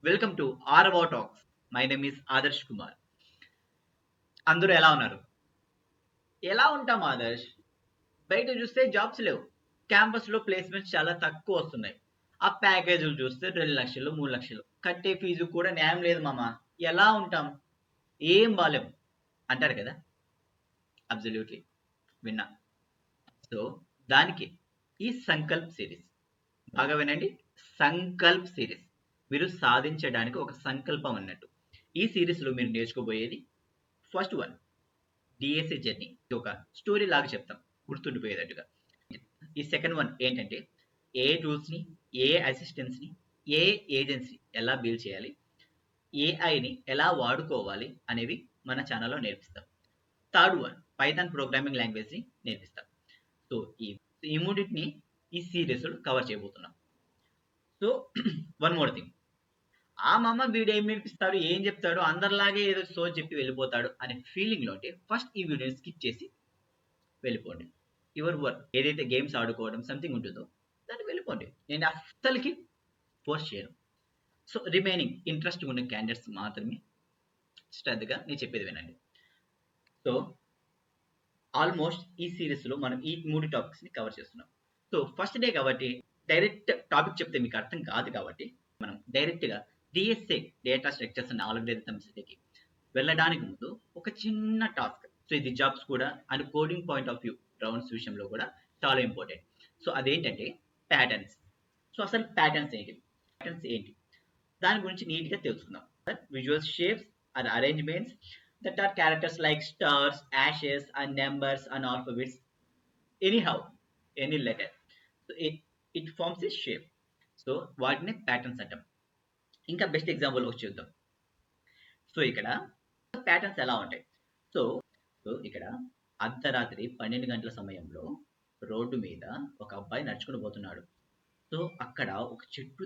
Welcome to RO talks. My name is Adarsh Kumar. అందరూ ఎలా ఉన్నారు? ఎలా ఉంటాం ఆదర్శ్? బయట చూస్తే జాబ్స్ లేవు. క్యాంపస్‌లో ప్లేస్‌మెంట్స్ చాలా తక్కువ వస్తున్నాయి. ఆ ప్యాకేజీలు చూస్తే 2,00,000, 3,00,000 కట్టే ఫీజు కూడా న్యాయం లేదు మామ. ఎలా ఉంటాం? ఏం బాలేం అంటారు కదా! అబ్సల్యూట్‌లీ విన్నా. సో, దానికి ఈ సంకల్ప్ సిరీస్. బాగా వినండి. సంకల్ప్ సిరీస్. మీరు సాధించడానికి ఒక సంకల్పం అన్నట్టు. ఈ సిరీస్‌లో మీరు నేర్చుకోబోయేది ఫస్ట్ వన్ డిఎస్సి జర్నీ. ఇది ఒక స్టోరీ లాగా చెప్తాం గుర్తుండిపోయేటట్టుగా. ఈ సెకండ్ వన్ ఏంటంటే ఏ టూల్స్ని, ఏ అసిస్టెంట్స్ని, ఏ ఏజెన్సీ ఎలా బిల్డ్ చేయాలి, ఏఐని ఎలా వాడుకోవాలి అనేవి మన ఛానల్లో నేర్పిస్తాం. థర్డ్ వన్ పైథాన్ ప్రోగ్రామింగ్ లాంగ్వేజ్ని నేర్పిస్తాం. సో ఈ మూడింటిని ఈ సిరీస్లో కవర్ చేయబోతున్నాం. సో వన్ మోర్ థింగ్, ఆ మామ వీడు ఏం నేర్పిస్తాడు, ఏం చెప్తాడు, అందరిలాగే ఏదో సో చెప్పి వెళ్ళిపోతాడు అనే ఫీలింగ్లో ఉంటే ఫస్ట్ ఈ వీడియోని స్కిప్ చేసి వెళ్ళిపోండి. యువర్ వర్క్ ఏదైతే గేమ్స్ ఆడుకోవడం సంథింగ్ ఉంటుందో దాన్ని వెళ్ళిపోండి. నేను అస్సలకి ఫోర్స్ చేయను. సో రిమైనింగ్ ఇంట్రెస్ట్ ఉన్న క్యాండిడేట్స్ మాత్రమే శ్రద్ధగా నేను చెప్పేది వినండి. సో ఆల్మోస్ట్ ఈ సిరీస్లో మనం ఈ 3 టాపిక్స్ని కవర్ చేస్తున్నాం. సో ఫస్ట్ డే కాబట్టి డైరెక్ట్ టాపిక్ చెప్తే మీకు అర్థం కాదు కాబట్టి మనం డైరెక్ట్గా డిఎస్ఏ డేటా స్ట్రక్చర్స్ అండ్ ఆల్గరిథమ్స్కి వెళ్ళడానికి ముందు ఒక చిన్న టాస్క్. సో ఇది జాబ్స్ కూడా and coding point of view rounds విషయంలో కూడా చాలా ఇంపార్టెంట్. సో అదేంటంటే ప్యాటర్న్స్. సో అసలు ప్యాటర్న్స్ ఏంటి, దాని గురించి నీట్గా తెలుసుకుందాం. Visual shapes or arrangements that are characters like stars, ashes, and numbers and alphabets. Anyhow, any letter. So it forms a shape. So వాటిని ప్యాటర్న్స్ అంటాం. ఇంకా బెస్ట్ ఎగ్జాంపుల్ వచ్చి చూద్దాం. సో ఇక్కడ ప్యాటర్న్స్ ఎలా ఉంటాయి? సో సో ఇక్కడ అర్ధరాత్రి 12 గంటల సమయంలో రోడ్డు మీద ఒక అబ్బాయి నడుచుకుని పోతున్నాడు. సో అక్కడ ఒక చెట్టు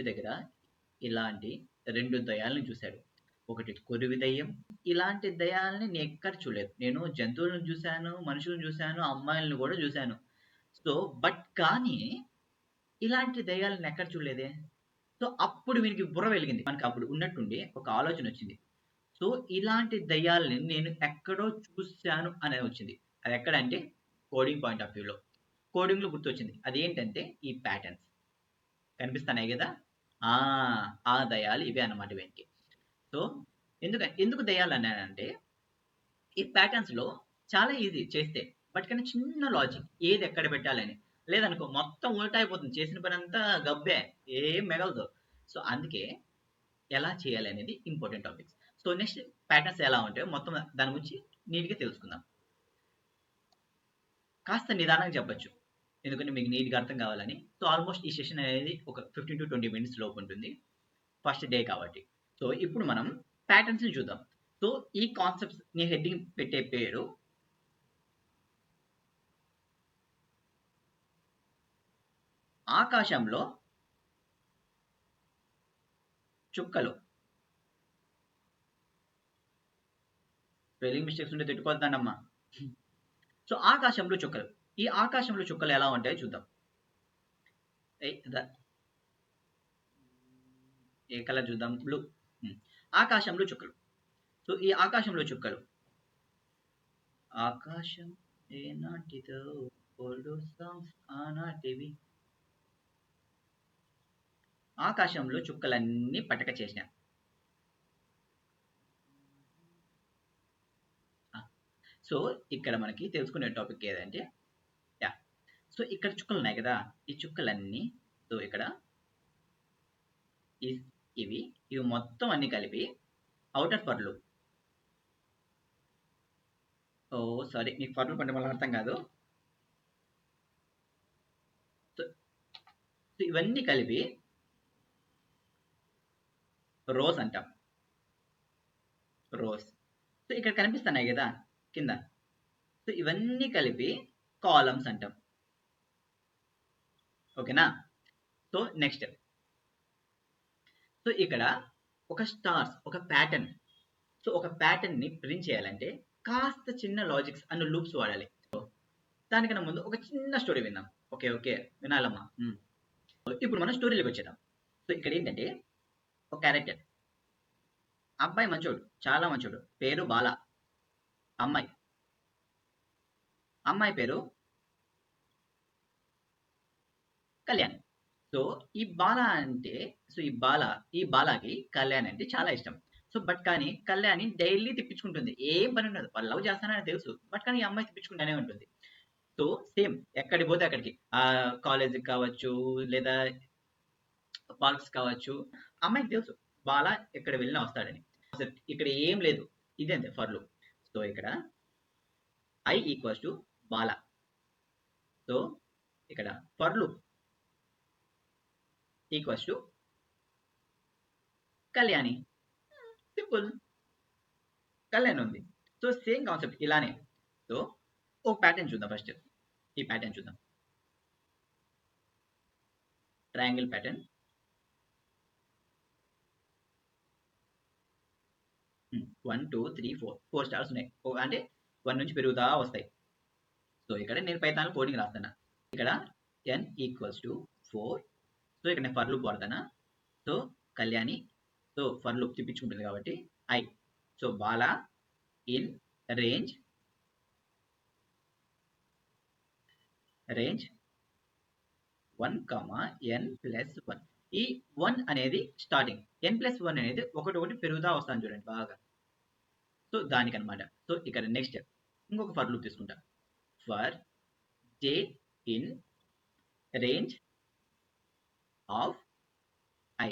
దగ్గర ఇలాంటి 2 దయ్యాలను చూశాడు. ఒకటి కొరివి దయ్యం. ఇలాంటి దయ్యాలని నేను ఎక్కడ చూడలేదు. నేను జంతువులను చూశాను, మనుషులను చూశాను, అమ్మాయిలను కూడా చూశాను. సో కానీ ఇలాంటి దయ్యాలను ఎక్కడ చూడలేదే. సో అప్పుడు వీనికి బుర్ర వెలిగింది. మనకు అప్పుడు ఉన్నట్టుండి ఒక ఆలోచన వచ్చింది. సో ఇలాంటి దయ్యాలని నేను ఎక్కడో చూశాను అనేది వచ్చింది. అది ఎక్కడంటే కోడింగ్ పాయింట్ ఆఫ్ వ్యూలో. కోడింగ్లో గుర్తొచ్చింది. అదేంటంటే ఈ ప్యాటర్న్స్ కనిపిస్తున్నాయి కదా, ఆ దయాలు ఇవే అన్నమాట వీనికి. సో ఎందుకు దయాలు అన్నానంటే ఈ ప్యాటర్న్స్లో చాలా ఈజీ చేస్తే, బట్ కానీ చిన్న లాజిక్ ఏది ఎక్కడ పెట్టాలని. లేదనుకో మొత్తం ఉల్టా అయిపోతుంది, చేసిన పని అంతా గబ్బే, ఏం మిగలదు. సో అందుకే ఎలా చేయాలి అనేది important topics. So next patterns ఎలా ఉంటాయో మొత్తం దాని గురించి నీట్గా తెలుసుకుందాం. కాస్త నిదానంగా చెప్పచ్చు, ఎందుకంటే మీకు నీట్గా అర్థం కావాలని. సో ఆల్మోస్ట్ ఈ సెషన్ అనేది ఒక 15 to 20 మినిట్స్ లోపు ఉంటుంది, ఫస్ట్ డే కాబట్టి. సో ఇప్పుడు మనం ప్యాటర్న్స్ని చూద్దాం. సో ఈ కాన్సెప్ట్స్ ని హెడ్డింగ్ పెట్టే పేరు ఆకాశంలో చుక్కలు. స్పెల్లింగ్ మిస్టేక్స్ ఉంటే తిట్టుకోవద్దన్నమ్మా. సో ఆకాశంలో చుక్కలు. ఈ ఆకాశంలో చుక్కలు ఎలా ఉంటాయో చూద్దాం. ఏ కలర్ చూద్దాం? బ్లూ. ఆకాశంలో చుక్కలు. సో ఈ ఆకాశంలో చుక్కలు, ఆకాశం ఏనాటిదో ఓల్డ్ సాంగ్స్ ఆనాటివి. ఆకాశంలో చుక్కలన్నీ పటక చేసిన. సో ఇక్కడ మనకి తెలుసుకునే టాపిక్ ఏదంటే సో ఇక్కడ చుక్కలు ఉన్నాయి కదా, ఈ చుక్కలన్నీ సో ఇక్కడ ఇవి మొత్తం అన్ని కలిపి అవుటర్ ఫర్లు. ఓ సారీ, మీకు ఫర్లు పంటే మళ్ళీ అర్థం కాదు. సో ఇవన్నీ కలిపి రోస్ అంటాం. రోస్. సో ఇక్కడ కనిపిస్తున్నాయి కదా కింద, సో ఇవన్నీ కలిపి కాలమ్స్ అంటాం. ఓకేనా? సో నెక్స్ట్, సో ఇక్కడ ఒక స్టార్స్, ఒక ప్యాటర్న్. సో ఒక ప్యాటర్న్ ని ప్రింట్ చేయాలంటే కాస్త చిన్న లాజిక్స్ అండ్ లూప్స్ వాడాలి. దానికన్నా ముందు ఒక చిన్న స్టోరీ విందాం. ఓకే వినాలమ్మా. ఇప్పుడు మనం స్టోరీలోకి వచ్చేద్దాం. సో ఇక్కడ ఏంటంటే ఒక క్యారెక్టర్, అబ్బాయి మంచోడు, చాలా మంచోడు, పేరు బాల. అమ్మాయి అమ్మాయి పేరు కళ్యాణ్. సో ఈ బాల అంటే, సో ఈ బాలాకి కళ్యాణ్ అంటే చాలా ఇష్టం. సో బట్ కానీ కళ్యాణి డైలీ తిప్పించుకుంటుంది, ఏం పని ఉండదు, వాళ్ళు లవ్ చేస్తానని తెలుసు, బట్ కానీ ఈ అమ్మాయి తిప్పించుకుంటూనే ఉంటుంది. సో సేమ్ ఎక్కడికి పోతే అక్కడికి, కాలేజీకి కావచ్చు లేదా పార్క్స్ కావచ్చు, అమ్మాయికి తెలుసు బాలా ఎక్కడ వెళ్ళినా వస్తాడని. అసలు ఇక్కడ ఏం లేదు, ఇదే అంతే ఫర్ లూప్. సో ఇక్కడ I equals to Bala. So ఇక్కడ for loop equals to Kalyani. Simple, Kalyan ఉంది. సో సేమ్ కాన్సెప్ట్ ఇలానే. సో ఒక ప్యాటర్న్ చూద్దాం ఫస్ట్. ఈ ప్యాటర్న్ చూద్దాం, ట్రయాంగిల్ ప్యాటర్న్. 1 2 3 4 స్టార్స్ ఉన్నాయి, అంటే 1 నుంచి పెరుగుతా వస్తాయి. సో ఇక్కడ నేను పైథాన్ కోడింగ్ రాస్తాను. ఇక్కడ n ఈక్వల్స్ టు 4. సో ఇక్కడ నేను ఫర్ లూప్ వాడతానా. So Kalyani, so for loop తిప్పించుకుంటుంది కాబట్టి I. So Bala in range 1, n plus 1. ఈ 1 అనేది స్టార్టింగ్, n ప్లస్ 1 అనేది ఒకటి పెరుగుతా వస్తాను చూడండి బాగా. సో దానికనమాట. సో ఇక్కడ నెక్స్ట్ ఇంకొక ఫర్ లూప్ తీసుకుంటా. For j in range of i.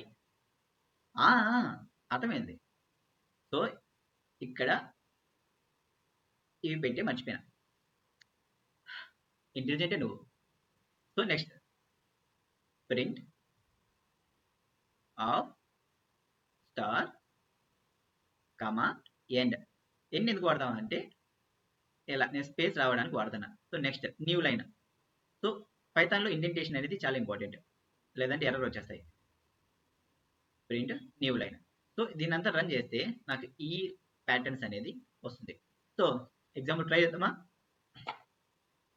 అర్థమైంది. సో ఇక్కడ ఇవి పెట్టి మర్చిపోయినా, ఇంటెలిజెంటే నువ్వు. So next print of star comma end. End ఎందుకు వాడతాం అంటే ఇలా నేను స్పేస్ రావడానికి వాడుతున్నా. So next new line. So పైథాన్లో ఇండెంటేషన్ అనేది చాలా ఇంపార్టెంట్, లేదంటే ఎర్రర్ వచ్చేస్తాయి. Print new line. సో దీని అంతా రన్ చేస్తే నాకు ఈ ప్యాటర్న్స్ అనేది వస్తుంది. సో ఎగ్జాంపుల్ ట్రై చేద్దామా.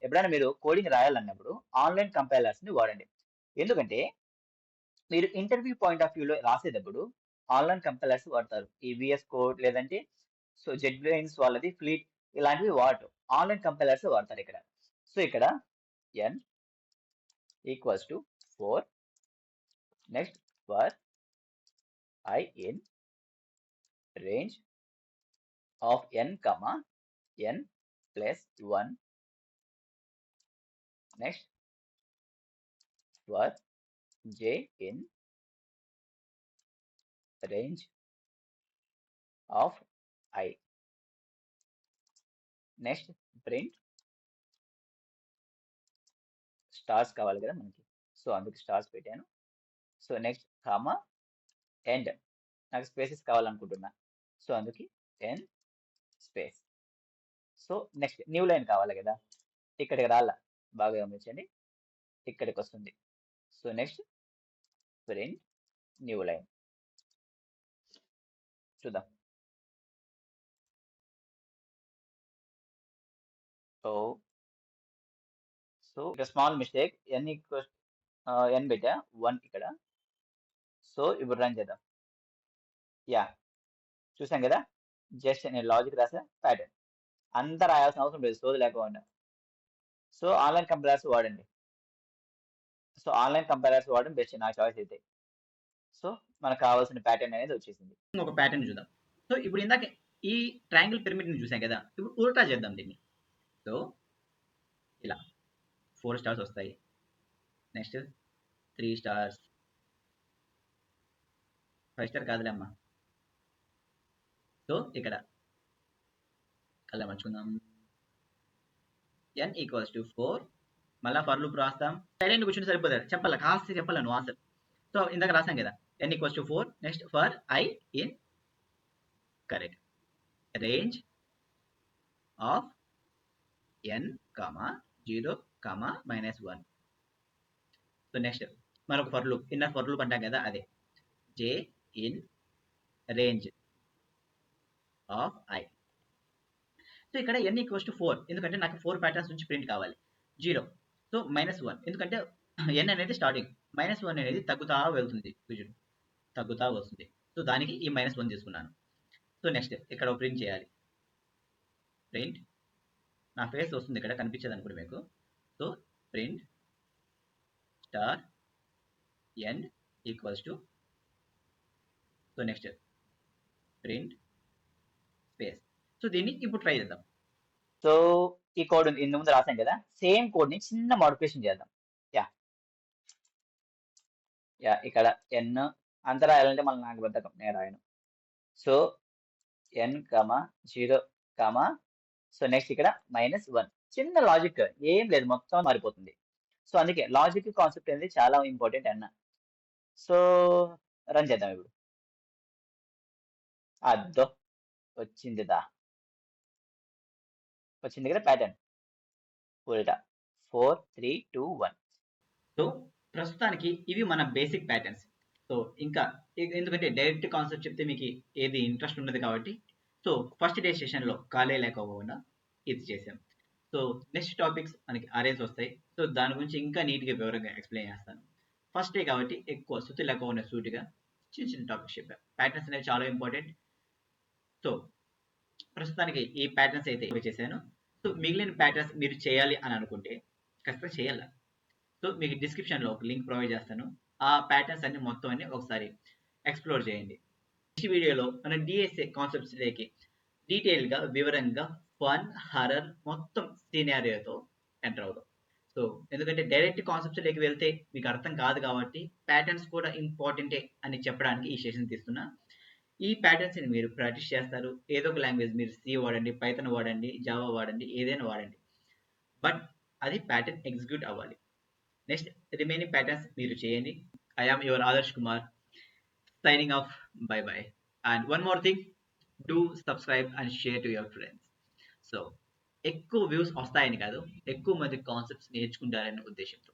ఎప్పుడైనా మీరు కోడింగ్ రాయాలన్నప్పుడు ఆన్లైన్ కంపైలర్స్ని వాడండి. ఎందుకంటే మీరు ఇంటర్వ్యూ పాయింట్ ఆఫ్ వ్యూలో రాసేటప్పుడు ఆన్లైన్ కంపైలర్స్ వాడతారు. ఈ విఎస్ కోడ్ లేదంటే సో జెట్ బ్రెయిన్స్ వాళ్ళది ఫ్లీట్ ఇలాంటివి వాడటం, ఆన్లైన్ కంపైలర్స్ వాడతారు ఇక్కడ. సో ఇక్కడ n equals to 4. Next for i in range of n comma n plus 1. Next for j in range of i. Next print stars కావాలి కదా మనకి, సో అందుకు స్టార్స్ పెట్టాను. సో నెక్స్ట్ కామా ఎండ్, నాకు spaces కావాలనుకుంటున్నా, so అందుకు n space. So next new line కావాలి కదా, ఇక్కడికి రాలా, బాగా గమనించండి, ఇక్కడికి వస్తుంది. So next print new line. చూద్దాం. సో ఇక్కడ small mistake, n equals n పెట్టా 1 ఇక్కడ. సో ఇప్పుడు రన్ చేద్దాం. యా చూసాం కదా, జస్ట్ నేను లాజిక్ రాసా, ప్యాటర్న్ అంతా రాయాల్సిన అవసరం లేదు, సోది లేకుండా. సో ఆన్లైన్ కంపైలర్స్ వాడండి. సో ఆన్లైన్ కంపైలర్స్ వాడడం బెస్ట్ నా చాయిస్ అయితే. సో మనకు కావాల్సిన ప్యాటర్న్ అనేది వచ్చేసింది. ఒక ప్యాటర్న్ చూద్దాం. సో ఇప్పుడు ఇందాక ఈ ట్రయాంగిల్ పిరమిడ్ ని చూసాం కదా, ఇప్పుడు ఉల్టా చేద్దాం దీన్ని. సో ఇలా 4 స్టార్స్ వస్తాయి, నెక్స్ట్ 3 స్టార్స్, 5 స్టార్ కాదులే అమ్మా. సో ఇక్కడ కళ్ళ మర్చుకుందాం, n ఈక్వల్స్ టు 4. మళ్ళీ ఫర్ లూప్ రాస్తాం, సైలెంట్ కూర్చుంటే సరిపోతాడు, చెప్పాలి కాస్త చెప్పాలి నువ్వు ఆన్సర్. సో ఇందాక రాసాం కదా, n equals to 4. Next for i in correct range of n, 0, -1. So next మరొక for loop, inner for loop అంటాం కదా, అదే j in range of i. So ఇక్కడ n ఈక్వల్స్ టు 4, ఎందుకంటే నాకు 4 ప్యాటర్న్స్ నుంచి ప్రింట్ కావాలి. 0, సో -1, ఎందుకంటే n అనేది స్టార్టింగ్, -1 అనేది తగ్గుతా వెళ్తుంది విజుడు. తగ్గుతా వస్తుంది. సో, దానికి ఈ -1 తీసుకున్నాను. సో, నెక్స్ట్ ఇక్కడ ప్రింట్ చేయాలి. ప్రింట్ నా ఫేస్ వస్తుంది ఇక్కడ కనిపించదనుకోండి మీకు. So, print star end equals to so, next print space. So, దీన్ని ఇప్పుడు ట్రై చేద్దాం. సో, ఈ కోడ్ ఇంత ముందు రాసాం కదా! సేమ్ కోడ్‌ని చిన్న మోడిఫికేషన్ చేద్దాం. యాహ్! ఇక్కడ ఎన్ అంతా రాయాలంటే మళ్ళీ నాకు బద్ధకం. నేను రాయను. సో, n, 0, సో, నెక్స్ట్ ఇక్కడ -1 చిన్న లాజిక్ ఏం లేదు మొత్తం మారిపోతుంది. సో, అందుకే లాజిక్ కాన్సెప్ట్ అనేది చాలా ఇంపార్టెంట్ అన్న. సో, రన్ చేద్దాం ఇప్పుడు. అద్దో వచ్చిందిదా! వచ్చింది కదా ప్యాటర్న్. ఉల్టా 4, 3, 2, 1. సో, ప్రస్తుతానికి ఇవి మన బేసిక్ ప్యాటర్న్స్. సో, ఇంకా ఎందుకంటే డైరెక్ట్ కాన్సెప్ట్ చెప్తే మీకు ఏది ఇంట్రెస్ట్ ఉండదు కాబట్టి సో, ఫస్ట్ డే సెషన్‌లో ఖాళీ లేకపోకుండా ఇది చేసాం. సో, నెక్స్ట్ టాపిక్స్ మనకి అరేస్ వస్తాయి. సో, దాని గురించి ఇంకా నీట్‌గా వివరంగా ఎక్స్‌ప్లెయిన్ చేస్తాను. ఫస్ట్ డే కాబట్టి ఎక్కువ సుత్తి లేకుండా సూటిగా చిన్న చిన్న టాపిక్స్ చెప్పాను. ప్యాటర్న్స్ అనేవి చాలా ఇంపార్టెంట్. సో, ప్రస్తుతానికి ఈ ప్యాటర్న్స్ అయితే చేశాను. సో, మిగిలిన ప్యాటర్న్స్ మీరు చేయాలి అని అనుకుంటే ఖచ్చితంగా చేయాలి. సో, మీకు డిస్క్రిప్షన్‌లో ఒక లింక్ ప్రొవైడ్ చేస్తాను. ఆ ప్యాటర్న్స్ అన్ని మొత్తం అన్ని ఒకసారి ఎక్స్‌ప్లోర్ చేయండి. నెక్స్ట్ వీడియోలో మనం డిఎస్ఏ కాన్సెప్ట్స్‌లోకి డీటెయిల్‌గా, వివరంగా, ఫన్, హారర్ మొత్తం సినారియోతో ఎంటర్ అవుదాం. సో, ఎందుకంటే డైరెక్ట్ కాన్సెప్ట్స్‌లోకి వెళ్తే మీకు అర్థం కాదు కాబట్టి ప్యాటర్న్స్ కూడా ఇంపార్టెంటే అని చెప్పడానికి ఈ సెషన్ తీస్తున్నా. ఈ ప్యాటర్న్స్‌ని మీరు ప్రాక్టీస్ చేస్తారు. ఏదో ఒక లాంగ్వేజ్ మీరు సి వాడండి, పైథాన్ వాడండి, జావా వాడండి, ఏదైనా వాడండి. బట్ అది ప్యాటర్న్ ఎగ్జిక్యూట్ అవ్వాలి. నెక్స్ట్ రిమైనింగ్ ప్యాటర్న్స్ మీరు చేయండి. I am your Adarsh Kumar signing off. Bye bye. And one more thing, do subscribe and share to your friends. So ఎక్కువ వ్యూస్ వస్తాయని కాదు, ఎక్కువ మంది కాన్సెప్ట్స్ నేర్చుకుంటారనే ఉద్దేశంతో.